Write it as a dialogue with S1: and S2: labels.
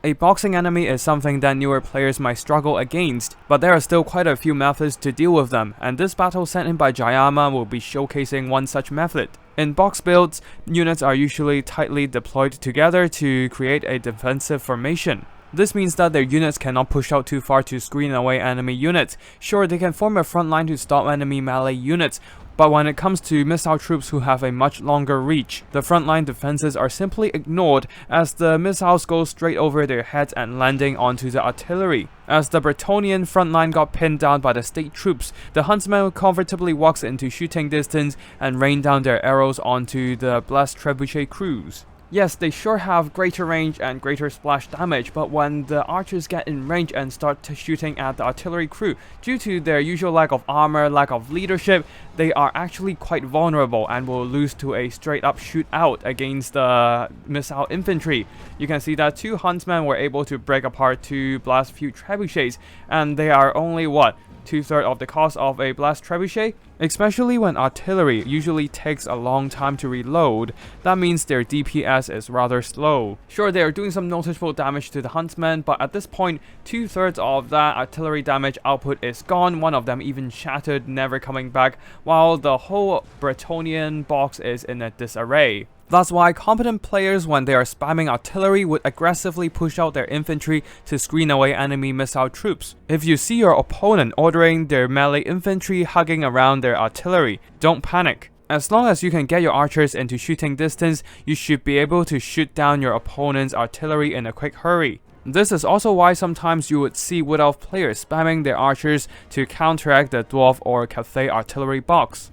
S1: A boxing enemy is something that newer players might struggle against, but there are still quite a few methods to deal with them, and this battle sent in by Jayama will be showcasing one such method. In box builds, units are usually tightly deployed together to create a defensive formation. This means that their units cannot push out too far to screen away enemy units. Sure, they can form a front line to stop enemy melee units, but when it comes to missile troops who have a much longer reach, the frontline defenses are simply ignored as the missiles go straight over their heads and landing onto the artillery. As the Bretonnian frontline got pinned down by the state troops, the huntsman comfortably walks into shooting distance and rain down their arrows onto the blessed trebuchet crews. Yes, they sure have greater range and greater splash damage, but when the archers get in range and start shooting at the artillery crew, due to their usual lack of armor, lack of leadership, they are actually quite vulnerable and will lose to a straight up shootout against the missile infantry. You can see that 2 huntsmen were able to break apart 2 blast few trebuchets, and they are only what? 2/3 of the cost of a blast trebuchet? Especially when artillery usually takes a long time to reload, that means their DPS is rather slow. Sure, they are doing some noticeable damage to the huntsmen, but at this point, 2/3 of that artillery damage output is gone, one of them even shattered, never coming back, while the whole Bretonnian box is in a disarray. That's why competent players, when they are spamming artillery, would aggressively push out their infantry to screen away enemy missile troops. If you see your opponent ordering their melee infantry hugging around their artillery, don't panic. As long as you can get your archers into shooting distance, you should be able to shoot down your opponent's artillery in a quick hurry. This is also why sometimes you would see Wood Elf players spamming their archers to counteract the Dwarf or Cathay artillery box.